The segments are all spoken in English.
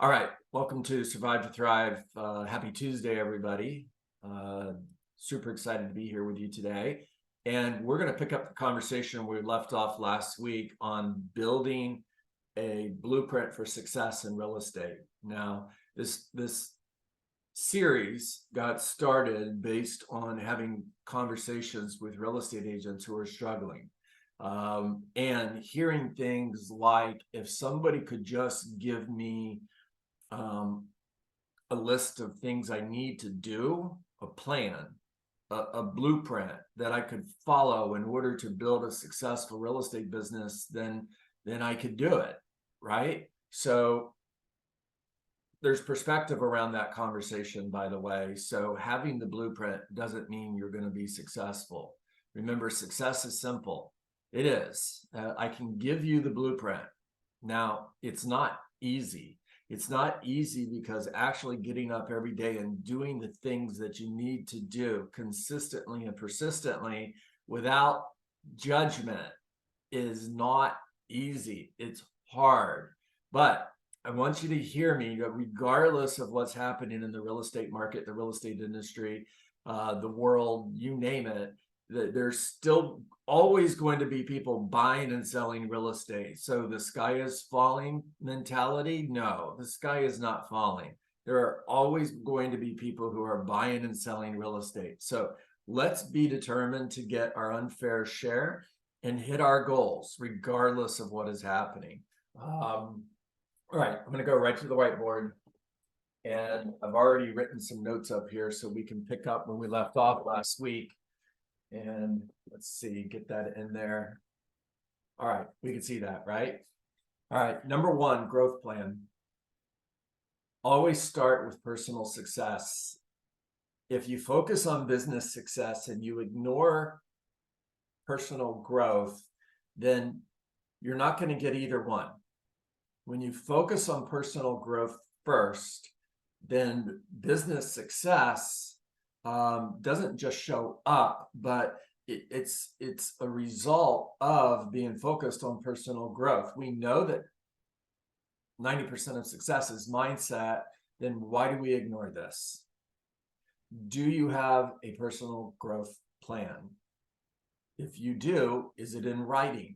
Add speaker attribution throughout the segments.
Speaker 1: All right, welcome to Survive to Thrive. Happy Tuesday, everybody. Super excited to be here with you today. And we're going to pick up the conversation we left off last week on building a blueprint for success in real estate. Now, this series got started based on having conversations with real estate agents who are struggling. And hearing things like, if somebody could just give me a list of things I need to do, a plan, a blueprint that I could follow in order to build a successful real estate business, then I could do it, right? So there's perspective around that conversation, by the way. So having the blueprint doesn't mean you're going to be successful. Remember, success is simple. It is. I can give you the blueprint. Now, it's not easy. It's not easy because actually getting up every day and doing the things that you need to do consistently and persistently without judgment is not easy. It's hard. But I want you to hear me, regardless of what's happening in the real estate market, the real estate industry, the world, you name it, there's still always going to be people buying and selling real estate. So the sky is falling mentality? No, the sky is not falling. There are always going to be people who are buying and selling real estate. So let's be determined to get our unfair share and hit our goals, regardless of what is happening. All right, I'm going to go right to the whiteboard. And I've already written some notes up here so we can pick up when we left off last week. And let's see, get that in there. All right, we can see that, right? All right, number one, growth plan. Always start with personal success. If you focus on business success and you ignore personal growth, then you're not going to get either one. When you focus on personal growth first, then business success doesn't just show up, but it's a result of being focused on personal growth. We know that 90% of success is mindset. Then why do we ignore this? Do you have a personal growth plan? If you do, is it in writing?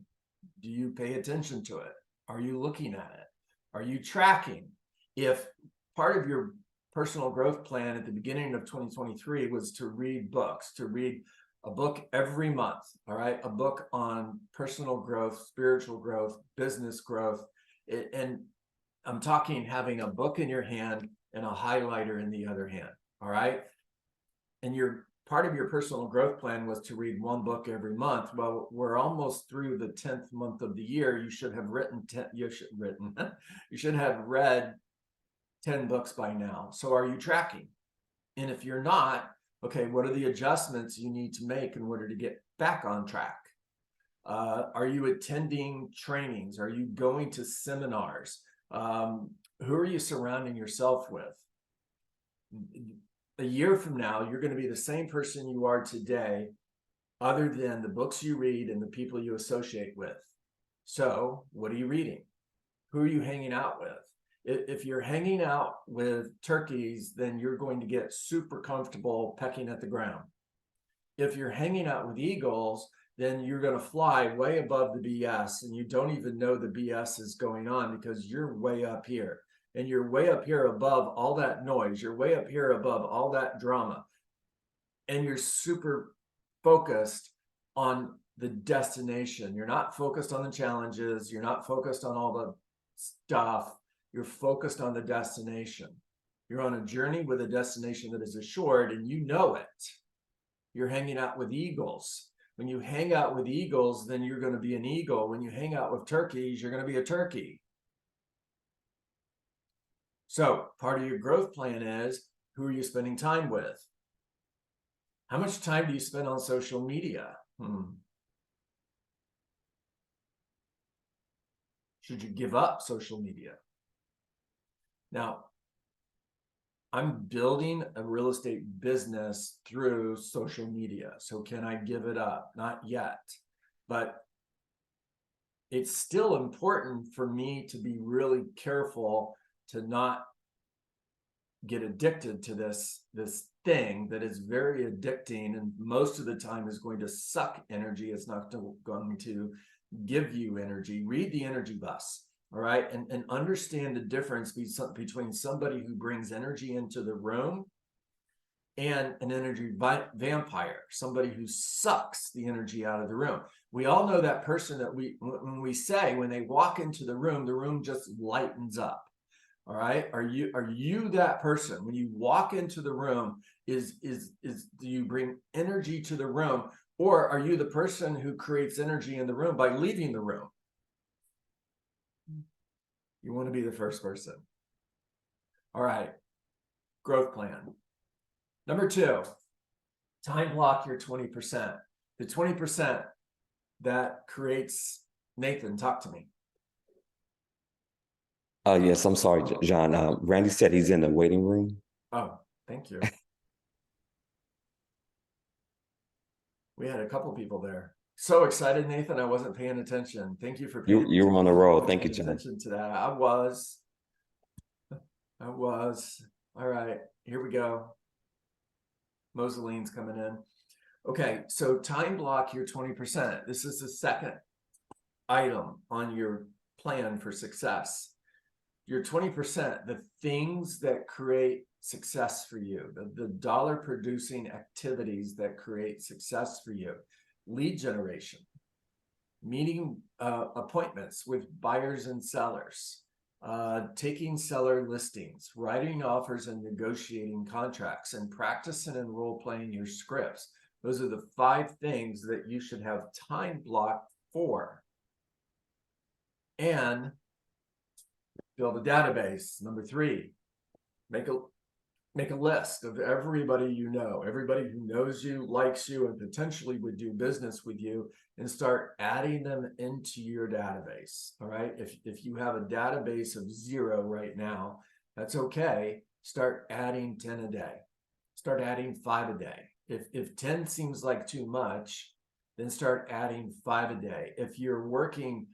Speaker 1: Do you pay attention to it? Are you looking at it? Are you tracking? If part of your personal growth plan at the beginning of 2023 was to read books, to read a book every month, all right? A book on personal growth, spiritual growth, business growth. And I'm talking having a book in your hand and a highlighter in the other hand, all right? And part of your personal growth plan was to read one book every month. Well, we're almost through the 10th month of the year. You should have you should have read 10 books by now. So are you tracking? And if you're not, okay, what are the adjustments you need to make in order to get back on track? Are you attending trainings? Are you going to seminars? Who are you surrounding yourself with? A year from now, you're going to be the same person you are today, other than the books you read and the people you associate with. So what are you reading? Who are you hanging out with? If you're hanging out with turkeys, then you're going to get super comfortable pecking at the ground. If you're hanging out with eagles, then you're going to fly way above the BS, and you don't even know the BS is going on because you're way up here. And you're way up here above all that noise. You're way up here above all that drama. And you're super focused on the destination. You're not focused on the challenges. You're not focused on all the stuff. You're focused on the destination. You're on a journey with a destination that is assured, and you know it. You're hanging out with eagles. When you hang out with eagles, then you're going to be an eagle. When you hang out with turkeys, you're going to be a turkey. So part of your growth plan is, who are you spending time with? How much time do you spend on social media? Should you give up social media? Now, I'm building a real estate business through social media. So can I give it up? Not yet. But it's still important for me to be really careful to not get addicted to this thing that is very addicting, and most of the time is going to suck energy. It's not going to give you energy. Read the energy bus. All right. And understand the difference between somebody who brings energy into the room and an energy vampire, somebody who sucks the energy out of the room. We all know that person that when they walk into the room just lightens up. All right. Are you that person? When you walk into the room, do you bring energy to the room, or are you the person who creates energy in the room by leaving the room? You want to be the first person. All right. Growth plan. Number 2, time block your 20%. The 20% that creates, Nathan, talk to me.
Speaker 2: Yes, I'm sorry, John. Randy said he's in the waiting room.
Speaker 1: Oh, thank you. We had a couple people there. So excited, Nathan. I wasn't paying attention. Thank you for paying
Speaker 2: You were on the roll. Thank you, John.
Speaker 1: attention to that. I was. All right, here we go. Moseline's coming in. Okay, so time block your 20%. This is the second item on your plan for success. Your 20%, the things that create success for you, the dollar producing activities that create success for you. Lead generation, meeting appointments with buyers and sellers, taking seller listings, writing offers and negotiating contracts, and practicing and role playing your scripts. Those are the 5 things that you should have time blocked for. And build a database. Number 3, make a list of everybody you know, everybody who knows you, likes you, and potentially would do business with you, and start adding them into your database. All right. If you have a database of 0 right now, that's okay. Start adding 10 a day. Start adding 5 a day. If 10 seems like too much, then start adding 5 a day. If you're working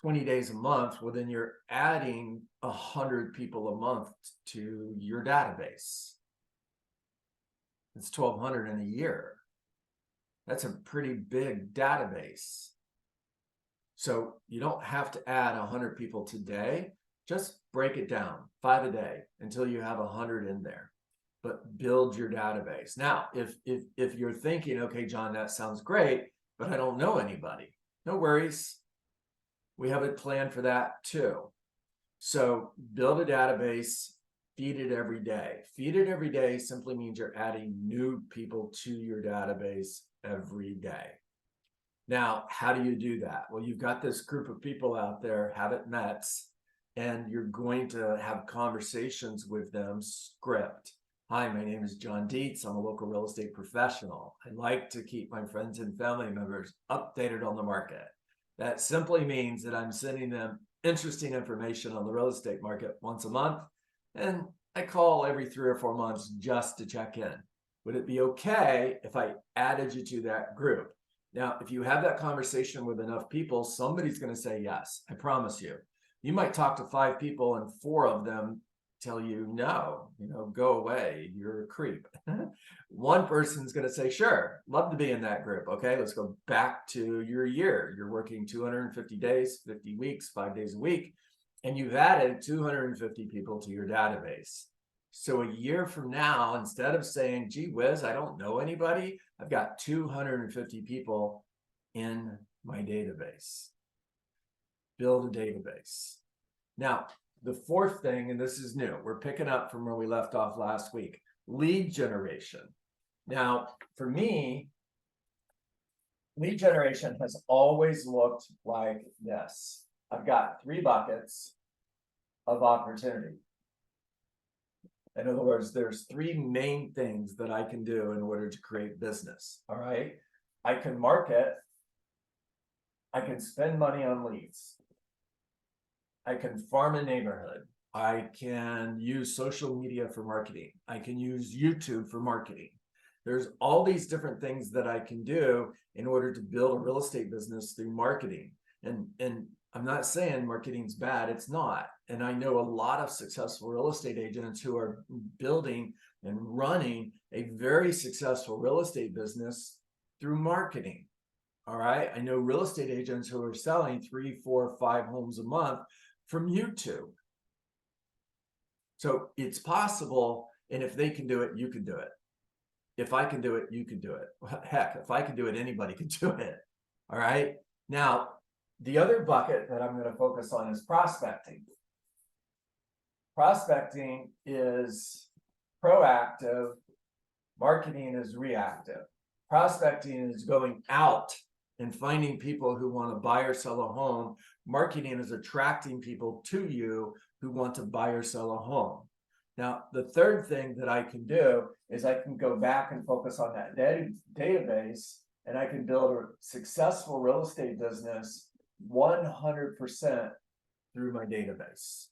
Speaker 1: 20 days a month, well, then you're adding 100 people a month to your database. It's 1,200 in a year. That's a pretty big database. So you don't have to add 100 people today. Just break it down, 5 a day, until you have 100 in there. But build your database. Now, if you're thinking, okay, John, that sounds great, but I don't know anybody, no worries. We have a plan for that too. So build a database, feed it every day. Feed it every day simply means you're adding new people to your database every day. Now, how do you do that? Well, you've got this group of people out there, haven't met, and you're going to have conversations with them, script. Hi, my name is John Dietz. I'm a local real estate professional. I like to keep my friends and family members updated on the market. That simply means that I'm sending them interesting information on the real estate market once a month, and I call every 3 or 4 months just to check in. Would it be okay if I added you to that group? Now, if you have that conversation with enough people, somebody's going to say yes. I promise you. You might talk to 5 people and 4 of them tell you, no, go away, you're a creep. 1 person's going to say, sure, love to be in that group. Okay, let's go back to your year. You're working 250 days, 50 weeks, 5 days a week, and you've added 250 people to your database. So a year from now, instead of saying, gee whiz, I don't know anybody, I've got 250 people in my database. Build a database. Now, the 4th thing, and this is new, we're picking up from where we left off last week, lead generation. Now, for me, lead generation has always looked like this. I've got 3 buckets of opportunity. In other words, there's 3 main things that I can do in order to create business. All right. I can market. I can spend money on leads. I can farm a neighborhood. I can use social media for marketing. I can use YouTube for marketing. There's all these different things that I can do in order to build a real estate business through marketing. And I'm not saying marketing's bad, it's not. And I know a lot of successful real estate agents who are building and running a very successful real estate business through marketing. All right. I know real estate agents who are selling 3, 4, 5 homes a month from YouTube. So it's possible. And if they can do it, you can do it. If I can do it, you can do it. Heck, if I can do it, anybody can do it. All right. Now, the other bucket that I'm going to focus on is prospecting. Prospecting is proactive. Marketing is reactive. Prospecting is going out and finding people who want to buy or sell a home. Marketing is attracting people to you who want to buy or sell a home. Now, the third thing that I can do is I can go back and focus on that database, and I can build a successful real estate business 100% through my database.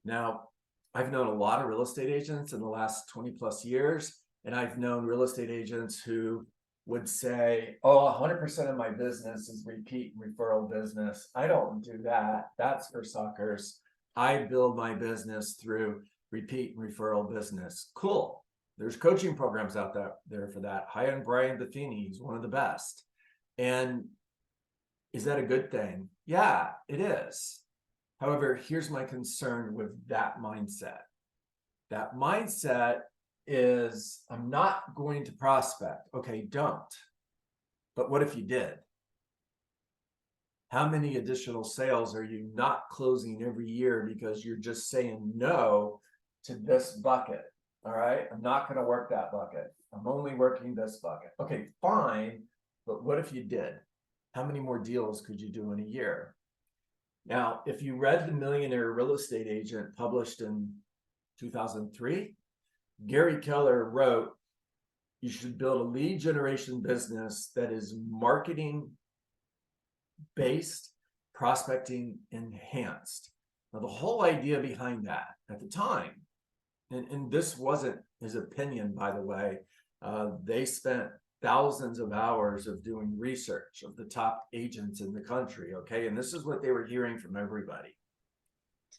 Speaker 1: Now, I've known a lot of real estate agents in the last 20 plus years, and I've known real estate agents who would say, oh, 100% of my business is repeat and referral business. I don't do that. That's for suckers. I build my business through repeat and referral business. Cool. There's coaching programs out there for that. Hire Brian Buffini, he's one of the best. And is that a good thing? Yeah, it is. However, here's my concern with that mindset. That mindset is, I'm not going to prospect. Okay, don't. But what if you did? How many additional sales are you not closing every year because you're just saying no to this bucket? All right, I'm not going to work that bucket. I'm only working this bucket. Okay, fine. But what if you did? How many more deals could you do in a year? Now, if you read The Millionaire Real Estate Agent, published in 2003, Gary Keller wrote, you should build a lead generation business that is marketing based, prospecting enhanced. Now, the whole idea behind that at the time, and this wasn't his opinion, by the way, they spent thousands of hours of doing research of the top agents in the country, okay? And this is what they were hearing from everybody.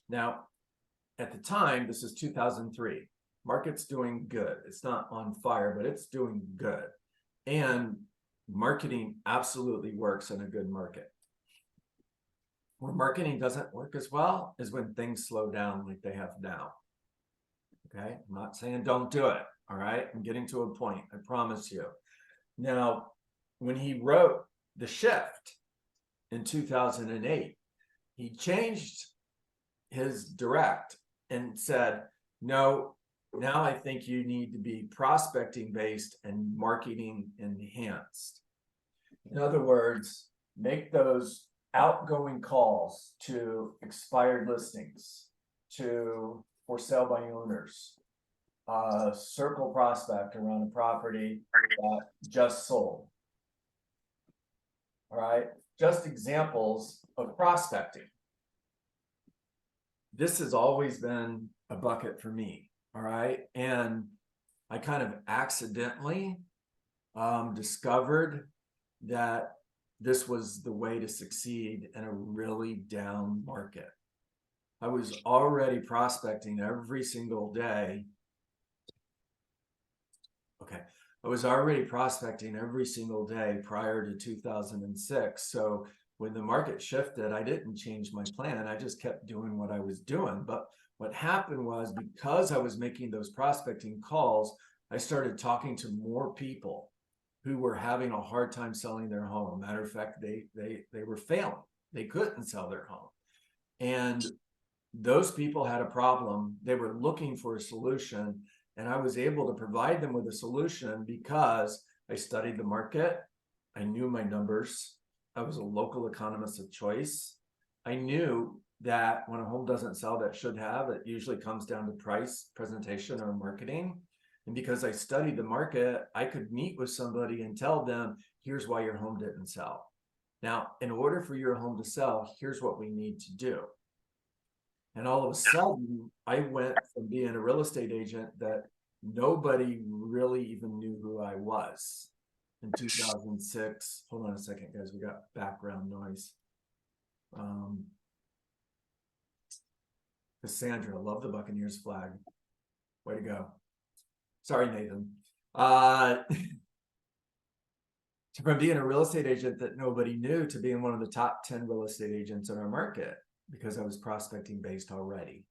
Speaker 1: Now, at the time, this is 2003, market's doing good. It's not on fire, but it's doing good. And marketing absolutely works in a good market. Where marketing doesn't work as well is when things slow down like they have now. Okay, I'm not saying don't do it. All right, I'm getting to a point, I promise you. Now, when he wrote The Shift in 2008, he changed his direct and said, no, now I think you need to be prospecting based and marketing enhanced. In other words, make those outgoing calls to expired listings, to for sale by owners, circle prospect around a property that just sold. All right, just examples of prospecting. This has always been a bucket for me. All right, and I kind of accidentally discovered that this was the way to succeed in a really down market. I was already prospecting every single day. Okay, I was already prospecting every single day prior to 2006. So when the market shifted, I didn't change my plan. I just kept doing what I was doing. But what happened was, because I was making those prospecting calls, I started talking to more people who were having a hard time selling their home. Matter of fact, they were failing. They couldn't sell their home. And those people had a problem. They were looking for a solution, and I was able to provide them with a solution because I studied the market. I knew my numbers. I was a local economist of choice. I knew that when a home doesn't sell that should have, it usually comes down to price, presentation, or marketing. And because I studied the market, I could meet with somebody and tell them, here's why your home didn't sell. Now, in order for your home to sell, here's what we need to do. And all of a sudden, I went from being a real estate agent that nobody really even knew who I was in 2006. Hold on a second, guys. We got background noise. Cassandra, love the Buccaneers flag. Way to go. Sorry, Nathan. From being a real estate agent that nobody knew to being one of the top 10 real estate agents in our market because I was prospecting based already.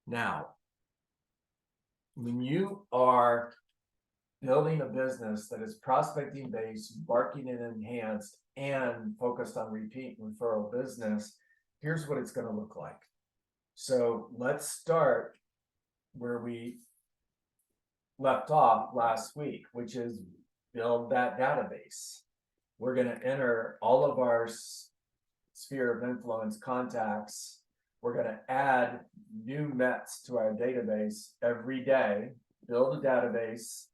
Speaker 1: Now, when you are building a business that is prospecting based, marketing and enhanced, and focused on repeat and referral business, here's what it's going to look like. So let's start where we left off last week, which is build that database. We're going to enter all of our sphere of influence contacts. We're going to add new Mets to our database every day, build a database,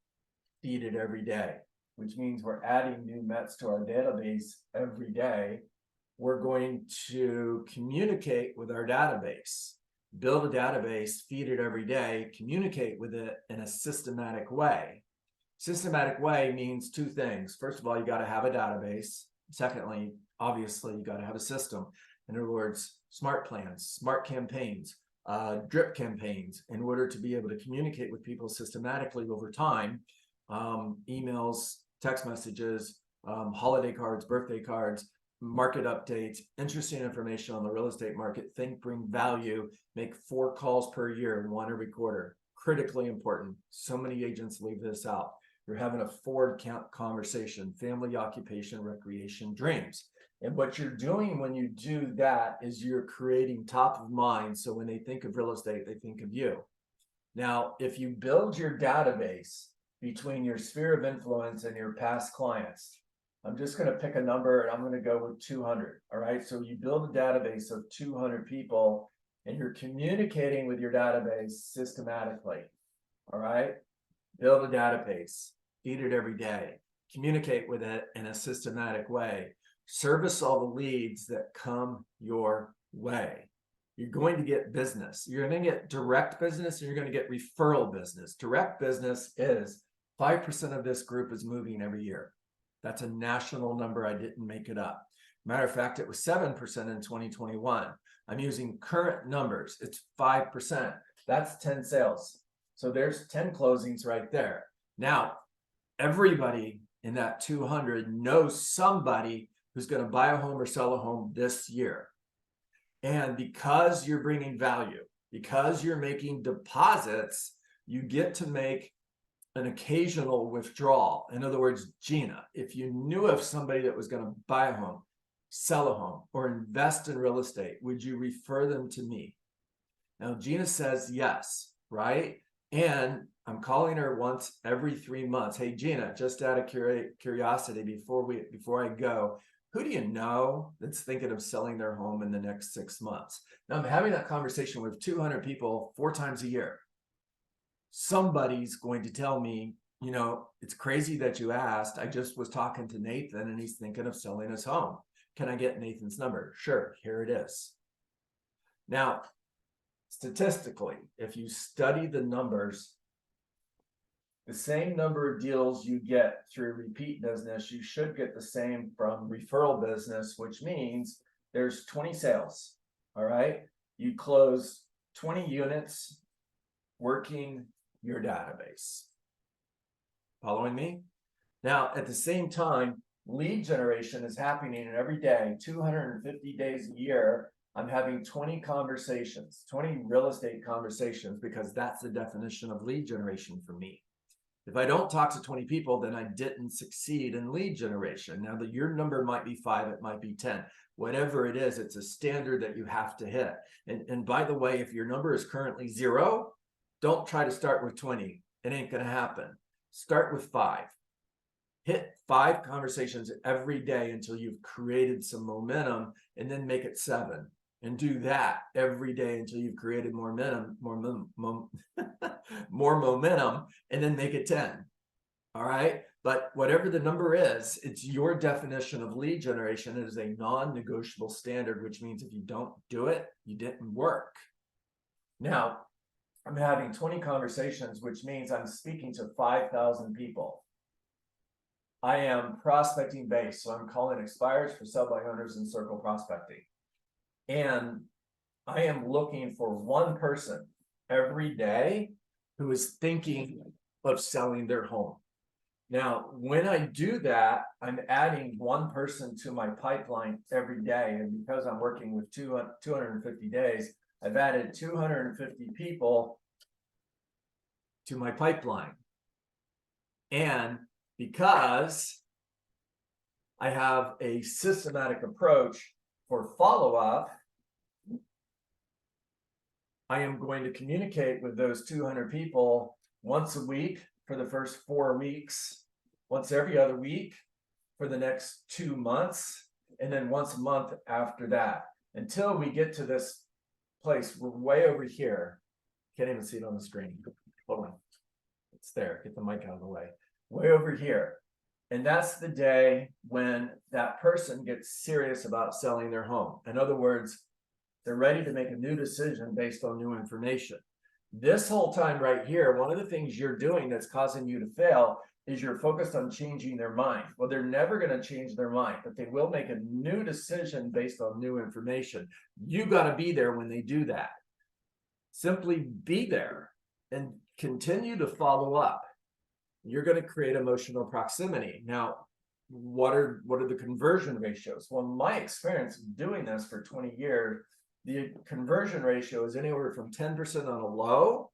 Speaker 1: feed it every day, which means we're adding new Mets to our database every day. We're going to communicate with our database, build a database, feed it every day, communicate with it in a systematic way. Systematic way means two things. First of all, you got to have a database. Secondly, obviously, you got to have a system. In other words, smart plans, smart campaigns, drip campaigns, in order to be able to communicate with people systematically over time. Emails, text messages, holiday cards, birthday cards, market updates, interesting information on the real estate market, think, bring value, make 4 calls per year, 1 every quarter. Critically important. So many agents leave this out. You're having a forward count conversation, family, occupation, recreation, dreams. And what you're doing when you do that is you're creating top of mind. So when they think of real estate, they think of you. Now, if you build your database between your sphere of influence and your past clients, I'm just going to pick a number and I'm going to go with 200. All right. So you build a database of 200 people and you're communicating with your database systematically. All right. Build a database, feed it every day, communicate with it in a systematic way, service all the leads that come your way. You're going to get business. You're going to get direct business and you're going to get referral business. Direct business is 5% of this group is moving every year. That's a national number. I didn't make it up. Matter of fact, it was 7% in 2021. I'm using current numbers. It's 5%. That's 10 sales. So there's 10 closings right there. Now, everybody in that 200 knows somebody who's going to buy a home or sell a home this year. And because you're bringing value, because you're making deposits, you get to make an occasional withdrawal. In other words, Gina, if you knew of somebody that was going to buy a home, sell a home, or invest in real estate, would you refer them to me? Now, Gina says yes, right? And I'm calling her once every 3 months. Hey, Gina, just out of curiosity, before I go, who do you know that's thinking of selling their home in the next 6 months? Now, I'm having that conversation with 200 people 4 times a year. Somebody's going to tell me, you know, it's crazy that you asked. I just was talking to Nathan and he's thinking of selling his home. Can I get Nathan's number? Sure, here it is. Now, statistically, if you study the numbers, the same number of deals you get through repeat business, you should get the same from referral business, which means there's 20 sales. All right. You close 20 units working your database. Following me? Now, at the same time, lead generation is happening every day, 250 days a year. I'm having 20 conversations, 20 real estate conversations, because that's the definition of lead generation for me. If I don't talk to 20 people, then I didn't succeed in lead generation. Now, your number might be 5, it might be 10. Whatever it is, it's a standard that you have to hit. And by the way, if your number is currently 0, don't try to start with 20. It ain't going to happen. Start with 5. Hit 5 conversations every day until you've created some momentum, and then make it 7. And do that every day until you've created more momentum, and then make it 10. All right. But whatever the number is, it's your definition of lead generation. It is a non-negotiable standard, which means if you don't do it, you didn't work. Now, I'm having 20 conversations, which means I'm speaking to 5,000 people. I am prospecting based, so I'm calling expires for sell by owners and circle prospecting. And I am looking for one person every day who is thinking of selling their home. Now, when I do that, I'm adding one person to my pipeline every day. And because I'm working with 250 days, I've added 250 people to my pipeline. And because I have a systematic approach for follow-up, I am going to communicate with those 200 people once a week for the first 4 weeks, once every other week for the next 2 months, and then once a month after that, until we get to this place. We're way over here. Can't even see it on the screen. Hold on. It's there. Get the mic out of the way. Way over here. And that's the day when that person gets serious about selling their home. In other words, they're ready to make a new decision based on new information. This whole time right here, one of the things you're doing that's causing you to fail is you're focused on changing their mind. Well, they're never going to change their mind, but they will make a new decision based on new information. You got to be there when they do that. Simply be there and continue to follow up. You're going to create emotional proximity. Now, what are the conversion ratios? Well, my experience doing this for 20 years, the conversion ratio is anywhere from 10% on a low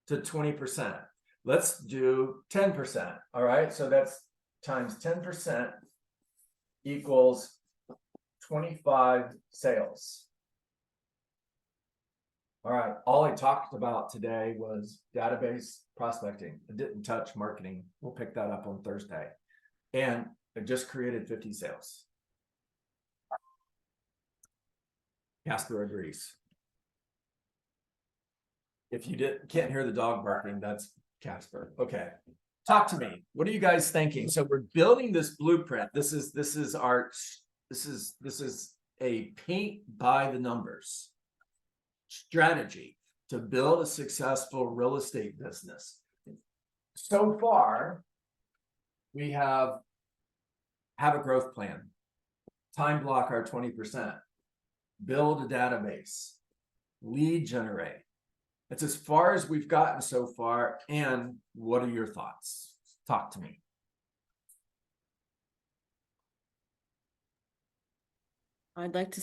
Speaker 1: to 20%. Let's do 10%. All right. So that's times 10% equals 25 sales. All right. All I talked about today was database prospecting. I didn't touch marketing. We'll pick that up on Thursday. And I just created 50 sales. Casper agrees. If you can't hear the dog barking, that's Casper. Okay. Talk to me. What are you guys thinking? So we're building this blueprint. This is a paint by the numbers strategy to build a successful real estate business. So far, we have a growth plan, time block our 20%, build a database, lead generate. That's as far as we've gotten so far. And what are your thoughts? Talk to me.
Speaker 3: I'd like to